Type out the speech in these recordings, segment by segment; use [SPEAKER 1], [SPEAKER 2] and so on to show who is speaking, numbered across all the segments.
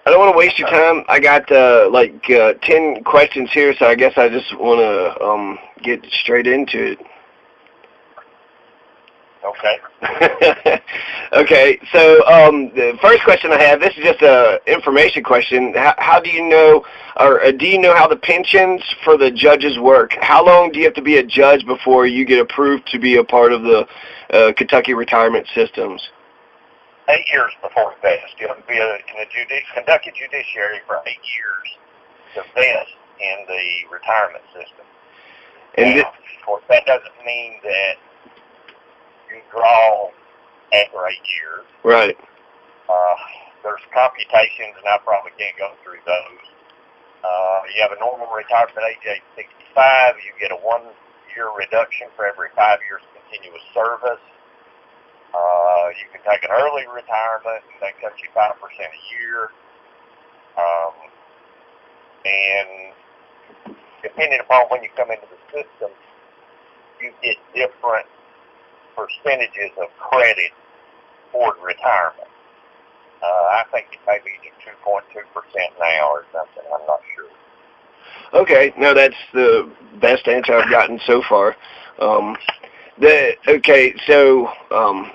[SPEAKER 1] I don't want to waste your time. I got 10 questions here, so I guess I just want to get straight into it.
[SPEAKER 2] Okay.
[SPEAKER 1] Okay, so the first question I have, this is just a information question. How do you know, or do you know how the pensions for the judges work? How long do you have to be a judge before you get approved to be a part of the Kentucky retirement systems?
[SPEAKER 2] 8 years before the vest. You have to be in the Kentucky judiciary for 8 years to vest in the retirement system. And of course, that doesn't mean that you draw after 8 years.
[SPEAKER 1] Right.
[SPEAKER 2] There's computations, and I probably can't go through those. You have a normal retirement age 65. You get a 1-year reduction for every 5 years of continuous service. You can take an early retirement, and that cuts you 5% a year. And depending upon when you come into the system, you get different percentages of credit toward retirement. I think it may be 2.2% now or something. I'm not sure.
[SPEAKER 1] Okay, no, that's the best answer I've gotten so far. So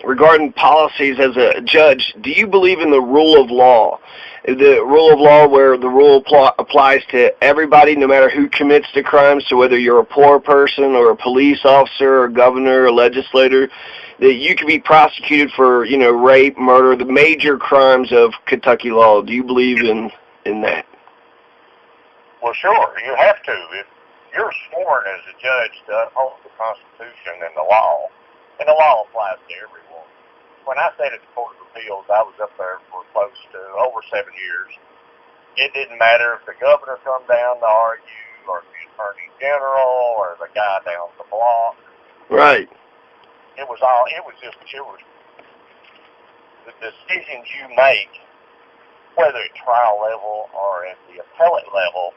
[SPEAKER 1] regarding policies as a judge, do you believe in the rule of law? The rule of law where the rule applies to everybody, no matter who commits the crime, so whether you're a poor person or a police officer or a governor or legislator, that you can be prosecuted for, rape, murder, the major crimes of Kentucky law. Do you believe in that?
[SPEAKER 2] Well, sure, you have to. If you're sworn as a judge to uphold the Constitution and the law applies to everyone. When I sat at the Court of Appeals, I was up there for close to over 7 years. It didn't matter if the governor come down to argue, or the attorney general, or the guy down the block.
[SPEAKER 1] Right.
[SPEAKER 2] It was the decisions you make, whether at trial level or at the appellate level,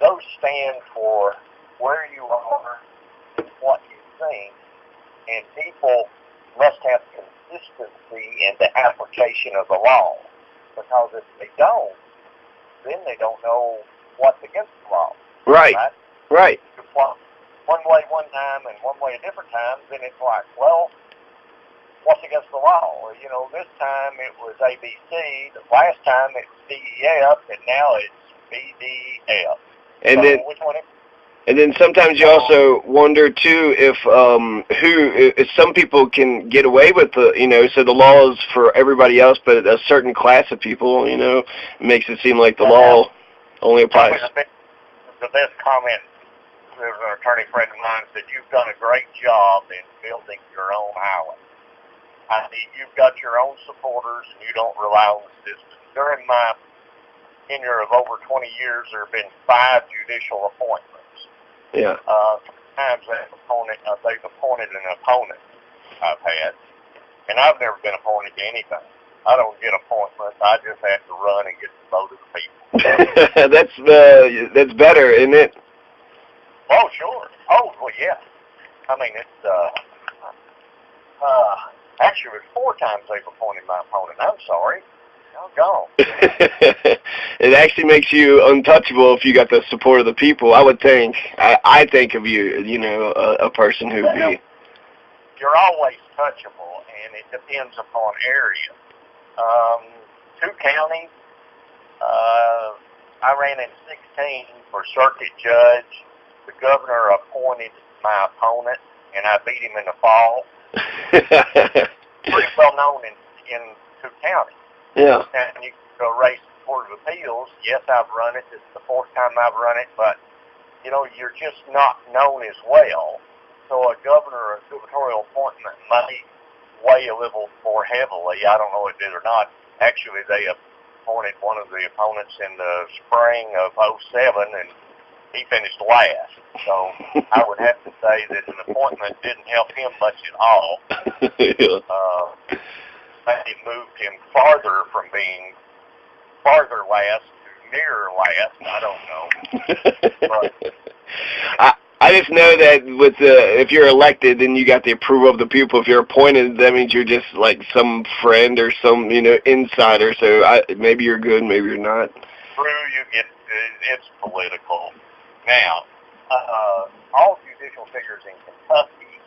[SPEAKER 2] those stand for where you are and what you think, and people must have consistency in the application of the law, because if they don't, then they don't know what's against the law.
[SPEAKER 1] Right. Right.
[SPEAKER 2] One way one time and one way a different time, then it's like, well, what's against the law? Well, this time it was ABC, the last time it was DEF, and now it's BDF.
[SPEAKER 1] And
[SPEAKER 2] so which one is?
[SPEAKER 1] And then sometimes you also wonder too if some people can get away with so the law is for everybody else, but a certain class of people, makes it seem like the law only applies.
[SPEAKER 2] The best comment, there was an attorney friend of mine said, "You've done a great job in building your own highway. You've got your own supporters, and you don't rely on the system." During my tenure of over 20 years, there have been 5 judicial appointments.
[SPEAKER 1] Yeah.
[SPEAKER 2] Sometimes they've appointed an opponent I've had, and I've never been appointed to anything. I don't get appointments. I just have to run and get the vote of the
[SPEAKER 1] people. That's better, isn't it?
[SPEAKER 2] Oh, sure. Oh, well, yeah. I mean, it's actually, it was 4 times they've appointed my opponent. I'm sorry. I'm gone.
[SPEAKER 1] It actually makes you untouchable if you got the support of the people. I would think. I think of you, a person who be.
[SPEAKER 2] You're always touchable, and it depends upon area. 2 counties. I ran in 16 for circuit judge. The governor appointed my opponent, and I beat him in the fall. Pretty well known in 2 counties.
[SPEAKER 1] Yeah.
[SPEAKER 2] And you go race the Court of Appeals. Yes, I've run it. This is the 4th time I've run it, but, you're just not known as well. So a governor or a gubernatorial appointment may weigh a little more heavily. I don't know if it did or not. Actually, they appointed one of the opponents in the spring of 2007, and he finished last. So I would have to say that an appointment didn't help him much at all.
[SPEAKER 1] Yeah.
[SPEAKER 2] They moved him farther from being farther last to nearer last. I don't know. But,
[SPEAKER 1] I just know that with if you're elected, then you got the approval of the people. If you're appointed, that means you're just like some friend or some, insider. So maybe you're good, maybe you're not.
[SPEAKER 2] True, it's political. Now, all judicial figures in Kentucky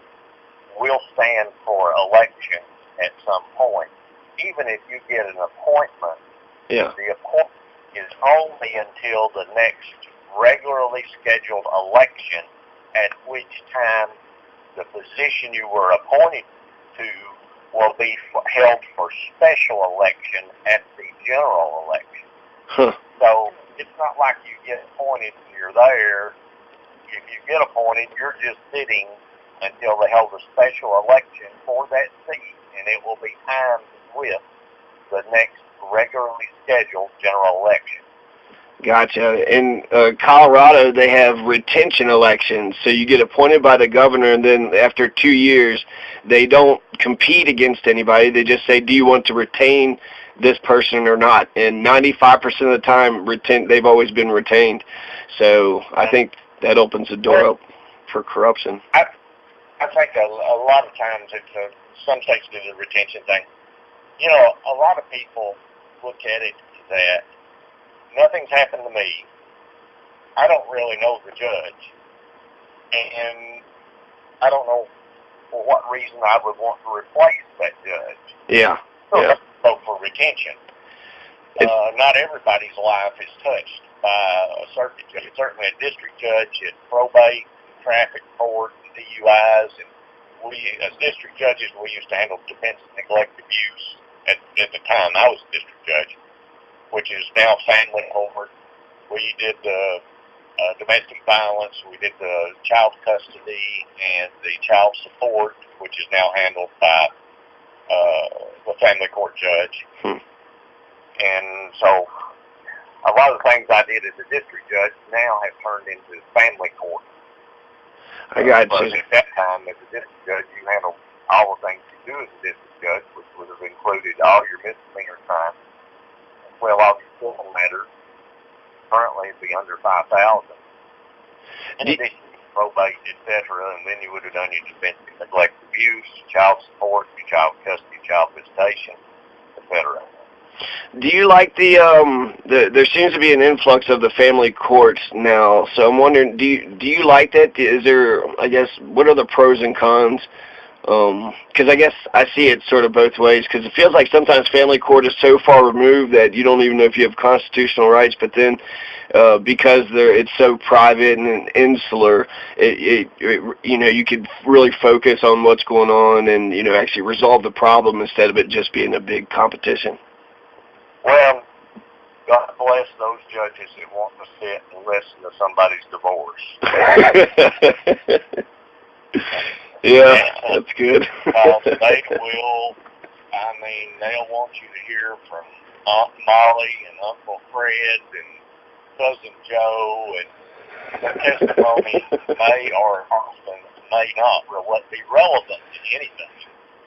[SPEAKER 2] will stand for election at some point. Even if you get an appointment, the appointment is only until the next regularly scheduled election, at which time the position you were appointed to will be held for special election at the general election.
[SPEAKER 1] Huh.
[SPEAKER 2] So it's not like you get appointed and you're there. If you get appointed, you're just sitting until they hold a special election for that seat, and it will be timed with the next regularly scheduled general election.
[SPEAKER 1] Gotcha. In Colorado, they have retention elections. So you get appointed by the governor, and then after 2 years, they don't compete against anybody. They just say, do you want to retain this person or not? And 95% of the time, they've always been retained. So I think that opens the door up for corruption.
[SPEAKER 2] I think a lot of times some states do the retention thing. A lot of people look at it that nothing's happened to me. I don't really know the judge. And I don't know for what reason I would want to replace that judge.
[SPEAKER 1] Yeah.
[SPEAKER 2] So let's vote for retention. Not everybody's life is touched by a circuit judge. Certainly a district judge at probate, traffic court, DUIs, and as district judges, we used to handle defense and neglect abuse at the time I was a district judge, which is now family court. We did domestic violence, we did the child custody and the child support, which is now handled by the family court judge. And so a lot of the things I did as a district judge now have turned into family court.
[SPEAKER 1] I got
[SPEAKER 2] but
[SPEAKER 1] you.
[SPEAKER 2] At that time, as a district judge, you handle all the things you do as a district judge, which would have included all your misdemeanor crimes, well, all your civil matters. Currently, it'd be under 5,000. In addition to probate, etc., and then you would have done your domestic neglect, abuse, child support, your child custody, child visitation, etc.
[SPEAKER 1] Do you like there seems to be an influx of the family courts now, so I'm wondering, do you like that? Is there, I guess, what are the pros and cons? Because I guess I see it sort of both ways, because it feels like sometimes family court is so far removed that you don't even know if you have constitutional rights, but then because it's so private and insular, you could really focus on what's going on and, actually resolve the problem instead of it just being a big competition.
[SPEAKER 2] Well, God bless those judges that want to sit and listen to somebody's divorce.
[SPEAKER 1] Yeah, that's good.
[SPEAKER 2] They will, they'll want you to hear from Aunt Molly and Uncle Fred and Cousin Joe, and their testimony may or often may not be relevant to anything.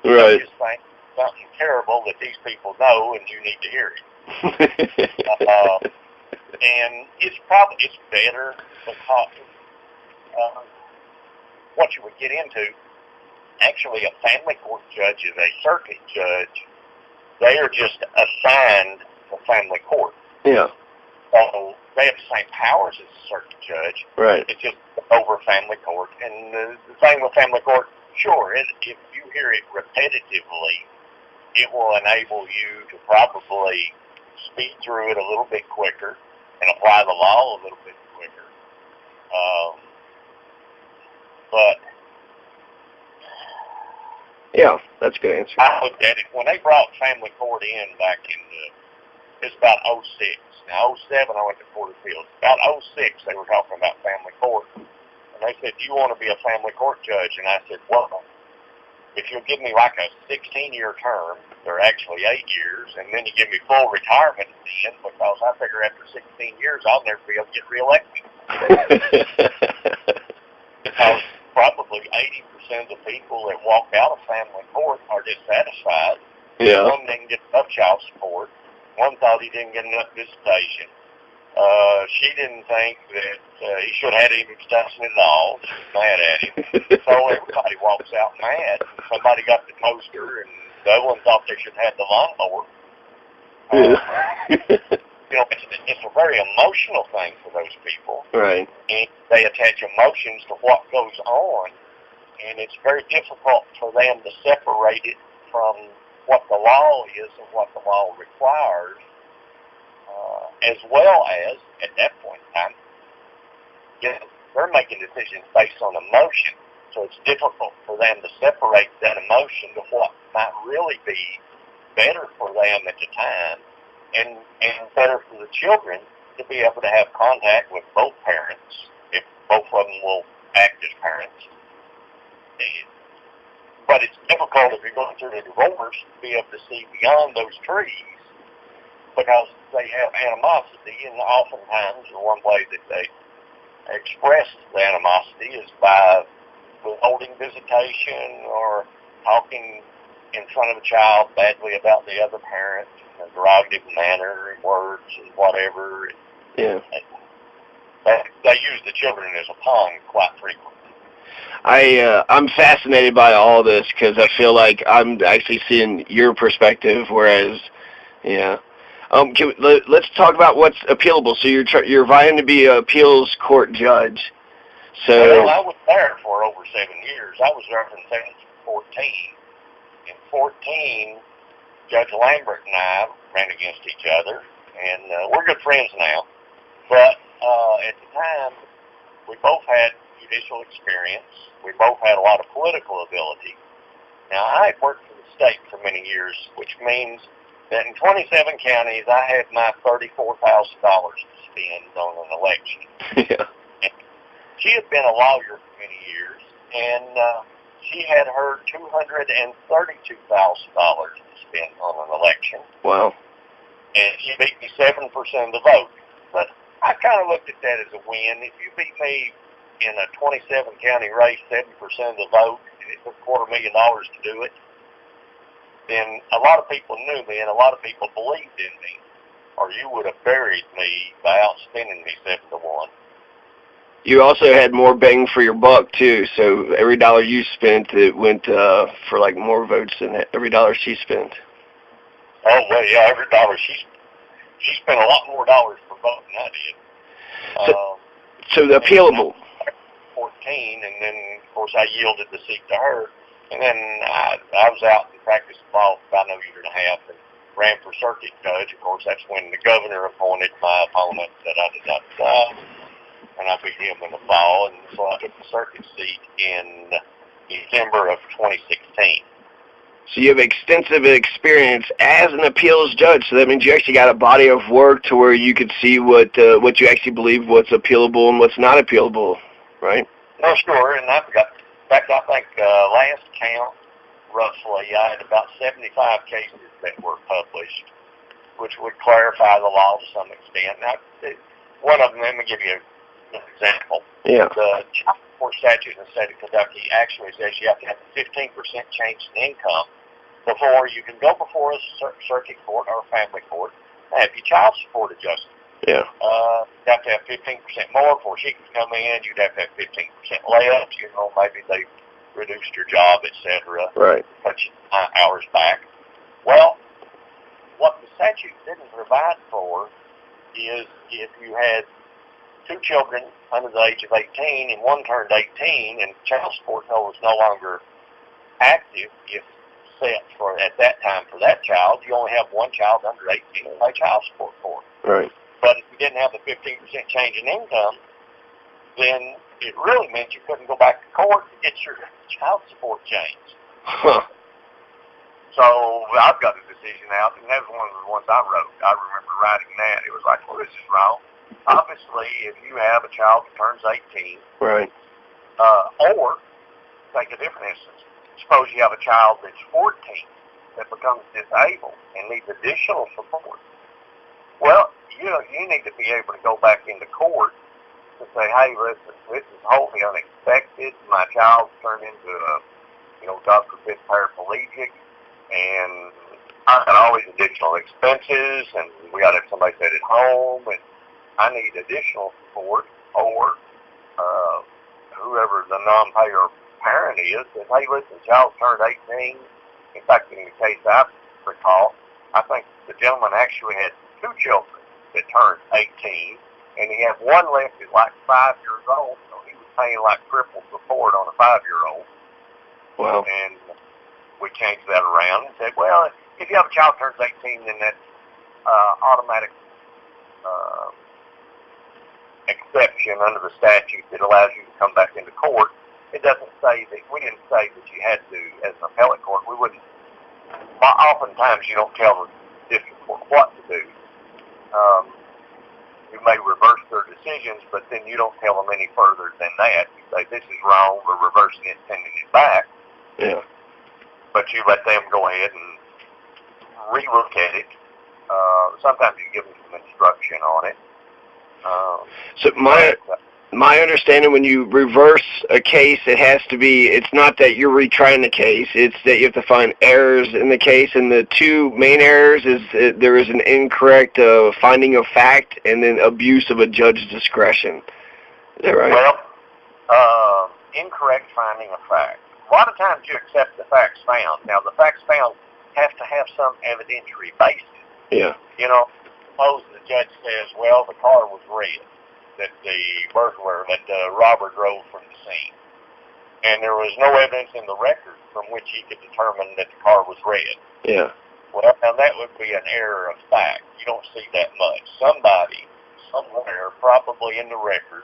[SPEAKER 1] Right.
[SPEAKER 2] Just think something terrible that these people know, and you need to hear it. And it's better because what you would get into, actually a family court judge is a circuit judge. They are just assigned to family court.
[SPEAKER 1] Yeah.
[SPEAKER 2] So they have the same powers as a circuit judge.
[SPEAKER 1] Right.
[SPEAKER 2] It's just over family court. And the thing with family court, sure, if you hear it repetitively, it will enable you to probably speed through it a little bit quicker and apply the law a little bit quicker. But
[SPEAKER 1] yeah, that's a good answer.
[SPEAKER 2] I looked at it when they brought family court in back in it's about 06. Now 07 I went to Court of Appeals. About 06 they were talking about family court, and they said, "Do you want to be a family court judge?" And I said, "Well, if you'll give me like a 16-year term, they're actually 8 years, and then you give me full retirement at the end, because I figure after 16 years I'll never be able to get reelected." Because probably 80% of the people that walk out of family court are dissatisfied.
[SPEAKER 1] Yeah.
[SPEAKER 2] One didn't get enough child support. One thought he didn't get enough visitation. She didn't think that he should have had any discussion at all. She was mad at him. So everybody walks out mad. Somebody got the toaster, and the other one thought they should have had the lawnmower. You know, it's a very emotional thing for those people.
[SPEAKER 1] Right.
[SPEAKER 2] And they attach emotions to what goes on, and it's very difficult for them to separate it from what the law is and what the law requires, as well as, at that point in time, you know, they're making decisions based on emotion. So it's difficult for them to separate that emotion to what might really be better for them at the time, and better for the children to be able to have contact with both parents, if both of them will act as parents. But it's difficult if you're going through a divorce to be able to see beyond those trees, because they have animosity, and oftentimes the one way that they express the animosity is by withholding visitation or talking in front of a child badly about the other parent in a derogative manner and words and whatever.
[SPEAKER 1] Yeah.
[SPEAKER 2] They use the children as a pawn quite frequently.
[SPEAKER 1] I'm fascinated by all this because I feel like I'm actually seeing your perspective, whereas, yeah. Let's talk about what's appealable. So you're vying to be an appeals court judge. So
[SPEAKER 2] well, I was there for over 7 years. I was there from 2014. In 2014, Judge Lambert and I ran against each other, and we're good friends now. But at the time, we both had judicial experience. We both had a lot of political ability. Now, I had worked for the state for many years, which means that in 27 counties, I had my $34,000 to spend on an election.
[SPEAKER 1] Yeah.
[SPEAKER 2] And she had been a lawyer for many years, and she had her $232,000 to spend on an election.
[SPEAKER 1] Wow.
[SPEAKER 2] And she beat me 7% of the vote. But I kind of looked at that as a win. If you beat me in a 27-county race, 7% of the vote, and it took $250,000 to do it, then a lot of people knew me and a lot of people believed in me, or you would have buried me by outspending me 7-1.
[SPEAKER 1] You also had more bang for your buck too. So every dollar you spent, it went for like more votes than every dollar she spent.
[SPEAKER 2] Oh well, yeah, every dollar she spent a lot more dollars per vote than I did.
[SPEAKER 1] So the appealable.
[SPEAKER 2] 14, and then of course I yielded the seat to her. And then I was out and practiced law for about a year and a half and ran for circuit judge. Of course, that's when the governor appointed my opponent that I did not decide, and I beat him in the fall, and so I took the circuit seat in December of 2016.
[SPEAKER 1] So you have extensive experience as an appeals judge, so that means you actually got a body of work to where you could see what you actually believe what's appealable and what's not appealable, right?
[SPEAKER 2] No, sure, and I've got... In fact, I think last count, roughly, I had about 75 cases that were published, which would clarify the law to some extent. Now, one of them, let me give you an example.
[SPEAKER 1] Yeah.
[SPEAKER 2] The child support statute in the state of Kentucky actually says you have to have a 15% change in income before you can go before a circuit court or a family court and have your child support adjusted.
[SPEAKER 1] Yeah.
[SPEAKER 2] You'd have to have 15% more before she can come in. You'd have to have 15% less. You know, maybe they reduced your job, etc.
[SPEAKER 1] Right.
[SPEAKER 2] Cut you hours back. Well, what the statute didn't provide for is if you had 2 children under the age of 18 and one turned 18 and child support was no longer active, if set for at that time for that child, you only have one child under 18 to pay child support for.
[SPEAKER 1] Right.
[SPEAKER 2] But if you didn't have the 15% change in income, then it really meant you couldn't go back to court to get your child support changed.
[SPEAKER 1] Huh.
[SPEAKER 2] So I've got a decision out, and that was one of the ones I wrote. I remember writing that. It was like, well, this is wrong. Obviously, if you have a child that turns 18,
[SPEAKER 1] right,
[SPEAKER 2] or take a different instance. Suppose you have a child that's 14 that becomes disabled and needs additional support. Well, you need to be able to go back into court to say, hey, listen, this is wholly unexpected. My child turned into a, God forbid, paraplegic, and I got all these additional expenses, and we got to have somebody sit at home, and I need additional support, or whoever the non-payer parent is, says, hey, listen, child turned 18. In fact, in the case I recall, I think the gentleman actually had 2 children that turned 18, and he had one left at like 5 years old, so he was paying like triple support on a 5-year-old.
[SPEAKER 1] Wow.
[SPEAKER 2] And we changed that around and said, well, if you have a child turns 18, then that's automatic exception under the statute that allows you to come back into court. It doesn't say that, we didn't say that you had to, as an appellate court, we wouldn't, oftentimes you don't tell the district court what to do. You may reverse their decisions, but then you don't tell them any further than that. You say, this is wrong, we're reversing it, sending it back.
[SPEAKER 1] Yeah.
[SPEAKER 2] But you let them go ahead and re-look at it. Sometimes you give them some instruction on it.
[SPEAKER 1] So my understanding, when you reverse a case, it has to be, it's not that you're retrying the case, it's that you have to find errors in the case, and the 2 main errors is there is an incorrect finding of fact and then abuse of a judge's discretion. Is that right?
[SPEAKER 2] Well, incorrect finding of fact. A lot of times you accept the facts found. Now, the facts found have to have some evidentiary basis.
[SPEAKER 1] Yeah.
[SPEAKER 2] You know, suppose the judge says, well, the car was red, that the burglar, that the robber drove from the scene. And there was no evidence in the record from which he could determine that the car was red.
[SPEAKER 1] Yeah.
[SPEAKER 2] Well, now that would be an error of fact. You don't see that much. Somebody, somewhere, probably in the record,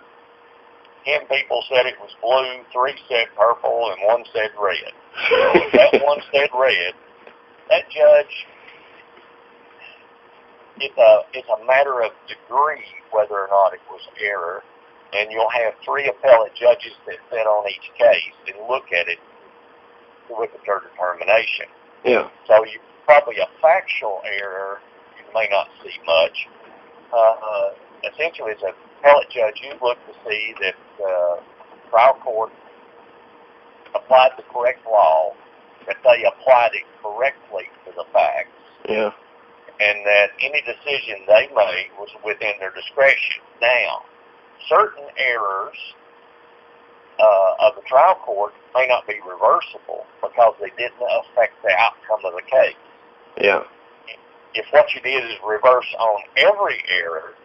[SPEAKER 2] 10 people said it was blue, 3 said purple, and 1 said red. So if that 1 said red, that judge, it's a matter of degree whether or not it was error, and you'll have 3 appellate judges that sit on each case and look at it with their determination.
[SPEAKER 1] Yeah.
[SPEAKER 2] So you probably a factual error you may not see much. Essentially, as an appellate judge, you look to see that the trial court applied the correct law, that they applied it correctly to the facts.
[SPEAKER 1] Yeah.
[SPEAKER 2] And that any decision they made was within their discretion. Now, certain errors of the trial court may not be reversible because they didn't affect the outcome of the case.
[SPEAKER 1] Yeah.
[SPEAKER 2] If what you did is reverse on every error,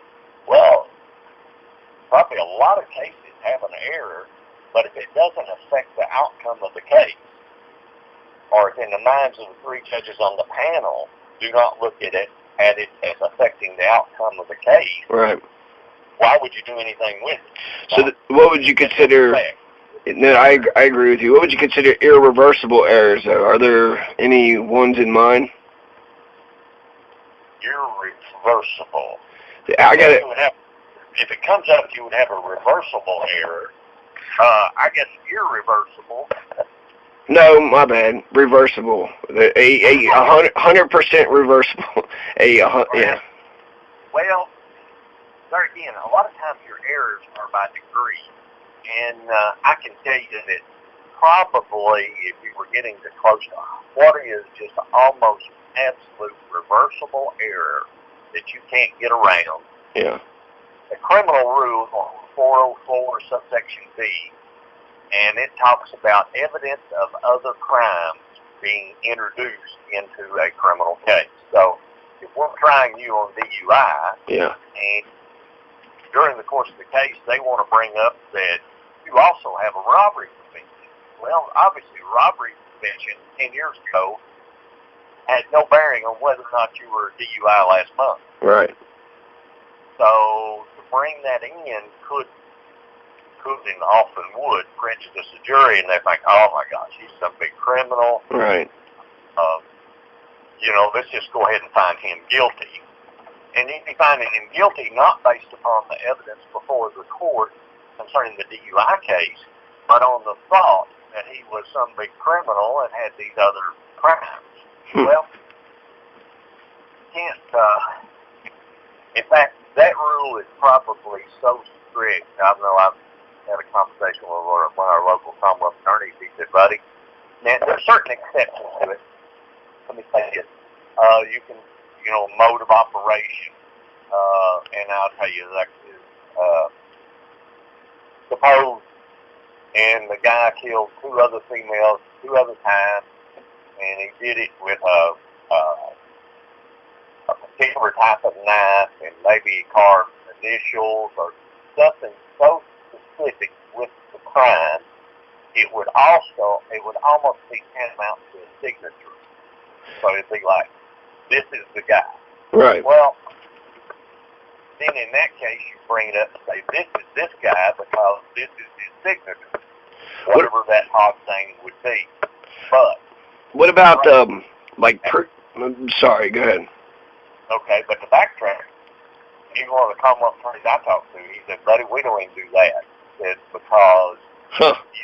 [SPEAKER 2] well, probably a lot of cases have an error, but if it doesn't affect the outcome of the case, or if in the minds of the 3 judges on the panel do not look at it as affecting the outcome of the case,
[SPEAKER 1] right,
[SPEAKER 2] why would you do anything with it?
[SPEAKER 1] So what would you consider, no, I agree with you, what would you consider irreversible errors? Are there any ones in mind?
[SPEAKER 2] Irreversible.
[SPEAKER 1] I got it.
[SPEAKER 2] If it comes up, you would have a reversible error. I guess irreversible.
[SPEAKER 1] No, my bad. Reversible. 100% reversible. Yeah.
[SPEAKER 2] Well, there again, a lot of times your errors are by degree, and I can tell you that probably, if you were getting to close to what is just almost absolute reversible error that you can't get around.
[SPEAKER 1] Yeah.
[SPEAKER 2] The criminal rule on 404 subsection B, and it talks about evidence of other crimes being introduced into a criminal case. So if we're trying you on DUI,
[SPEAKER 1] yeah,
[SPEAKER 2] and during the course of the case they want to bring up that you also have a robbery conviction. Well, obviously robbery conviction 10 years ago had no bearing on whether or not you were DUI last month.
[SPEAKER 1] Right.
[SPEAKER 2] So to bring that in could and often would prejudice the jury, and they think, oh my gosh, he's some big criminal.
[SPEAKER 1] Right.
[SPEAKER 2] Let's just go ahead and find him guilty. And you'd be finding him guilty not based upon the evidence before the court concerning the DUI case, but on the thought that he was some big criminal and had these other crimes. Well, can't, in fact, that rule is probably so strict. I know I've had a conversation with one of our local Commonwealth attorneys. He said, buddy, now there are certain exceptions to it. Let me say this. You can, mode of operation, and I'll tell you, like, suppose, and the guy killed 2 other females 2 other times, and he did it with a particular type of knife, and maybe he carved initials or something so specific with the crime, it would almost be tantamount to a signature. So it'd be like, this is the guy.
[SPEAKER 1] Right.
[SPEAKER 2] Well, then in that case, you bring it up and say, this is this guy because this is his signature, whatever that odd thing would be. But
[SPEAKER 1] what about I'm sorry, go ahead.
[SPEAKER 2] Okay, but to backtrack, even one of the Commonwealth attorneys I talked to, he said, buddy, we don't even do that. He said, because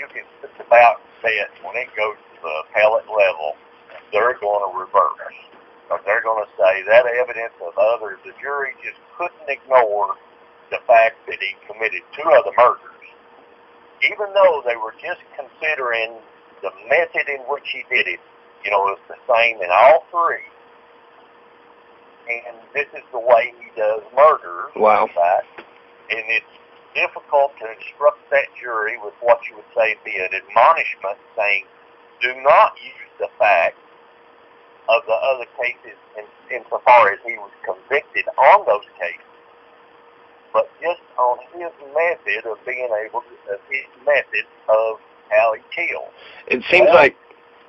[SPEAKER 2] you can just about bet when it goes to the appellate level, they're going to reverse. Or they're going to say that evidence of others, the jury just couldn't ignore the fact that he committed 2 other murders, even though they were just considering the method in which he did it, it was the same in all 3. And this is the way he does murders.
[SPEAKER 1] Wow.
[SPEAKER 2] In fact. And it's difficult to instruct that jury with what you would say be an admonishment, saying, do not use the fact of the other cases insofar as he was convicted on those cases, but just on his method of being able to, his method of how he killed.
[SPEAKER 1] It seems like,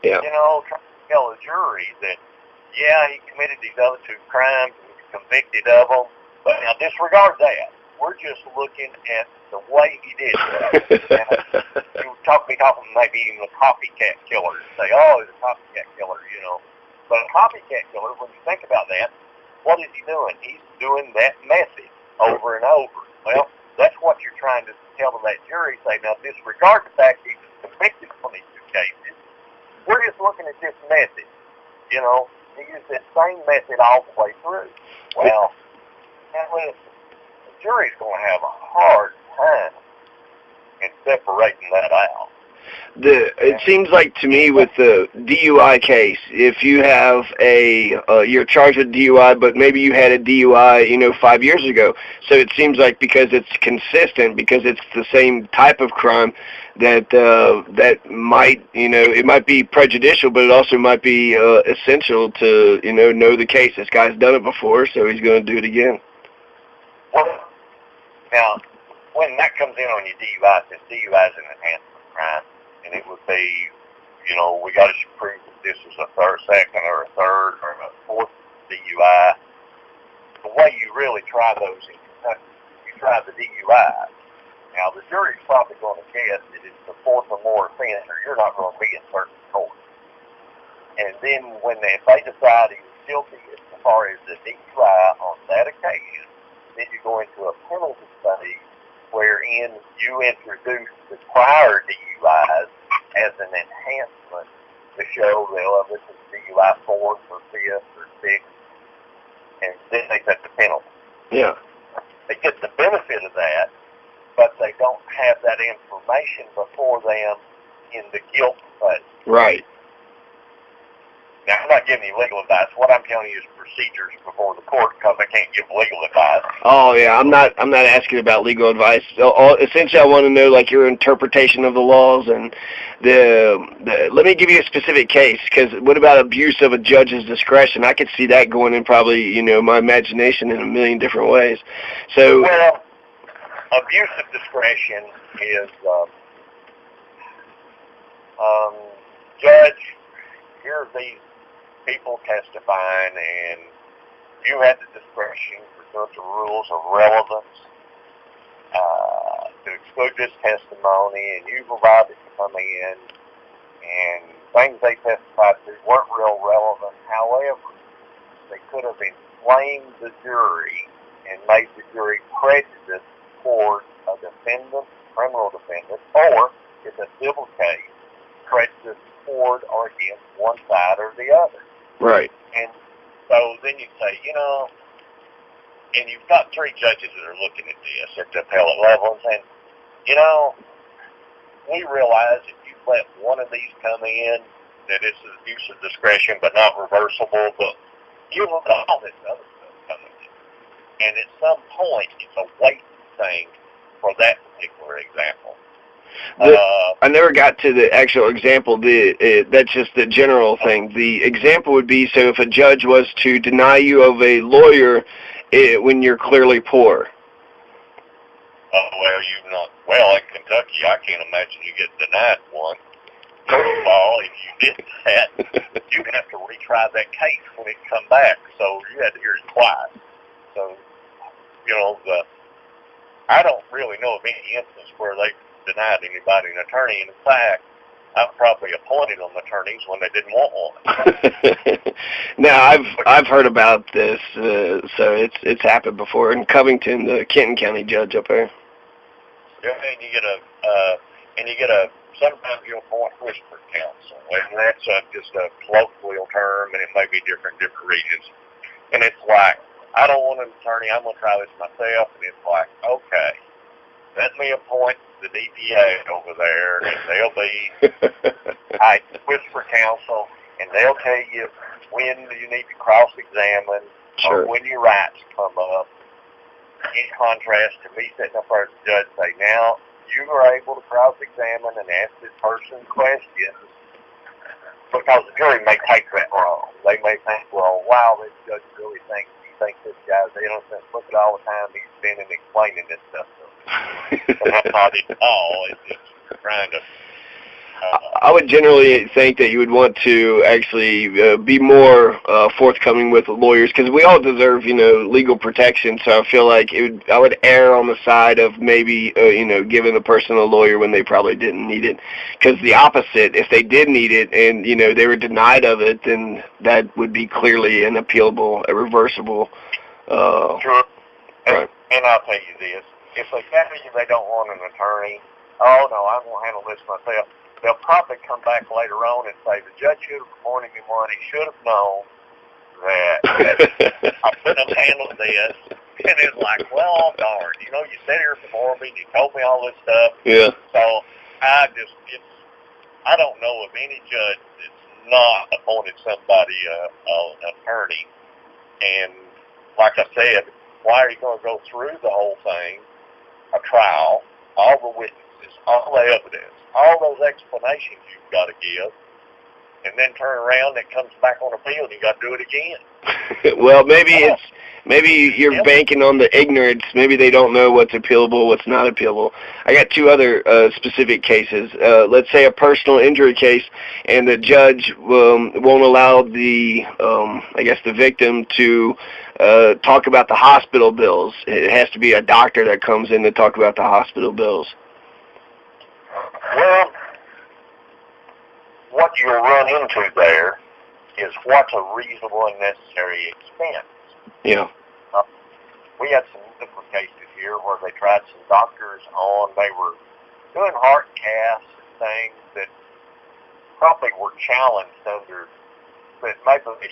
[SPEAKER 1] yeah.
[SPEAKER 2] Trying to tell a jury that, yeah, he committed these other 2 crimes and was convicted of them, but now disregard that. We're just looking at the way he did it. You be talking maybe even a copycat killer, and say, oh, he's a copycat killer, But a copycat killer, when you think about that, what is he doing? He's doing that method over and over. Well, that's what you're trying to tell to that jury. Say, now disregard the fact he was convicted on these 2 cases. We're just looking at this method. He used that same method all the way through. Well, the jury's going to have a hard time in separating that out.
[SPEAKER 1] It seems like to me with the DUI case, if you have you're charged with DUI, but maybe you had a DUI, 5 years ago. So it seems like because it's consistent, because it's the same type of crime, that might, it might be prejudicial, but it also might be essential to, know the case. This guy's done it before, so he's going to do it again.
[SPEAKER 2] Well, now, when that comes in on your DUI, since DUI is an enhancement crime, and it would be, we got to prove that this is a second or a third or a 4th DUI. The way you really try those in Kentucky, you try the DUI. Now, the jury's probably going to guess that it's the 4th or more offense, or you're not going to be in certain court. And then when if they decide he was guilty as far as the DUI on that occasion, then you go into a penalty phase wherein you introduce the prior DUIs as an enhancement to show that this is DUI 4th or 5th or 6th, and then they set the penalty.
[SPEAKER 1] Yeah.
[SPEAKER 2] They get the benefit of that, but they don't have that information before them in the guilt phase.
[SPEAKER 1] Right.
[SPEAKER 2] Now, I'm not giving you legal advice. What I'm telling you is procedures before the court, because I can't give legal advice.
[SPEAKER 1] Oh yeah, I'm not asking about legal advice. Essentially, I want to know your interpretation of the laws and let me give you a specific case. Because what about abuse of a judge's discretion? I could see that going in probably my imagination in a million different ways. So
[SPEAKER 2] well, abuse of discretion is judge. Here are these people testifying, and you had the discretion pursuant to rules of relevance to exclude this testimony, and you allowed it to come in, and things they testified to weren't real relevant. However, they could have inflamed the jury and made the jury prejudiced toward a defendant, criminal defendant, or, in a civil case, prejudiced toward or against one side or the other.
[SPEAKER 1] Right.
[SPEAKER 2] And so then you say, and you've got 3 judges that are looking at this at the appellate level and saying, we realize if you let one of these come in, that it's an abuse of discretion but not reversible, but you let all this other stuff come in. And at some point, it's a weight thing for that particular example.
[SPEAKER 1] I never got to the actual example. That's just the general thing. The example would be, so if a judge was to deny you of a lawyer when you're clearly poor.
[SPEAKER 2] Well, in Kentucky, I can't imagine you get denied one. First of all, if you did that, you'd have to retry that case when it come back. So you had to hear it twice. So, I don't really know of any instance where they denied anybody an attorney. And in fact, I've probably appointed them attorneys when they didn't want one.
[SPEAKER 1] Now, I've heard about this, so it's happened before in Covington, the Kenton County judge up there.
[SPEAKER 2] Yeah, and you get a sometimes you'll appoint whisper counsel, and that's just a colloquial term, and it may be different regions. And it's like, I don't want an attorney, I'm going to try this myself, and it's like, okay, let me appoint the DPA over there, and they'll be whisper counsel, and they'll tell you when you need to cross-examine,
[SPEAKER 1] sure,
[SPEAKER 2] or when your rights come up. In contrast to me sitting up there as a judge say, now, you are able to cross-examine and ask this person questions, because the jury may take that wrong. They may think, well, wow, this judge really thinks this guy's innocent. Look at all the time he's spending explaining this stuff to him. And that's not at all. It's just trying to...
[SPEAKER 1] I would generally think that you would want to actually be more forthcoming with lawyers, because we all deserve, legal protection. So I feel like I would err on the side of maybe, giving a person a lawyer when they probably didn't need it. Because the opposite, if they did need it and, they were denied of it, then that would be clearly an appealable, a reversible.
[SPEAKER 2] Sure.
[SPEAKER 1] Right.
[SPEAKER 2] And I'll tell you this. If they tell you they don't want an attorney, oh, no, I'm going to handle this myself. They'll probably come back later on and say, the judge should have appointed me one. He should have known that I couldn't have handled this. And it's like, well, darn, you sat here before me and you told me all this stuff.
[SPEAKER 1] Yeah.
[SPEAKER 2] So I don't know of any judge that's not appointed somebody an attorney. And like I said, why are you going to go through the whole thing, a trial, all the witnesses, all the evidence, all those explanations you've got to give, and then turn around and it comes back on appeal and you got to do it again?
[SPEAKER 1] Well, maybe you're banking on the ignorance. Maybe they don't know what's appealable, what's not appealable. I got two other specific cases. Let's say a personal injury case, and the judge won't allow the victim to talk about the hospital bills. It has to be a doctor that comes in to talk about the hospital bills.
[SPEAKER 2] Well, what you'll run into there is what's a reasonable and necessary expense.
[SPEAKER 1] Yeah.
[SPEAKER 2] We had some different cases here where they tried some doctors on. They were doing heart casts and things that probably were challenged under, that maybe they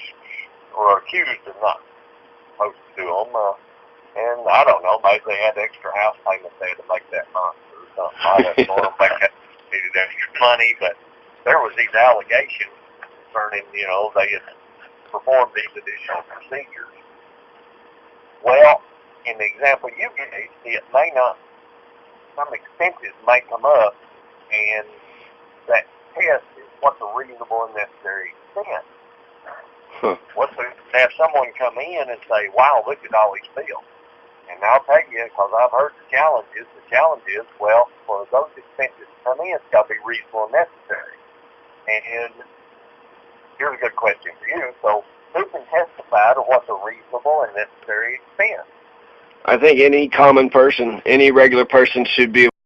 [SPEAKER 2] were accused of not supposed to do them. And I don't know, maybe they had extra house payments they had to make that month or something. I don't know if they needed extra money, but there was these allegations concerning, they had performed these additional procedures. Well, in the example you gave, it may not, some expenses may come up, and that test is what's a reasonable and necessary expense. What's to have someone come in and say, wow, look at all these bills. And I'll tell you, because I've heard the challenge is, well, for those expenses to come in, it's got to be reasonable and necessary. And here's a good question for you. So who can testify to what's a reasonable and necessary expense?
[SPEAKER 1] I think any common person, any regular person should be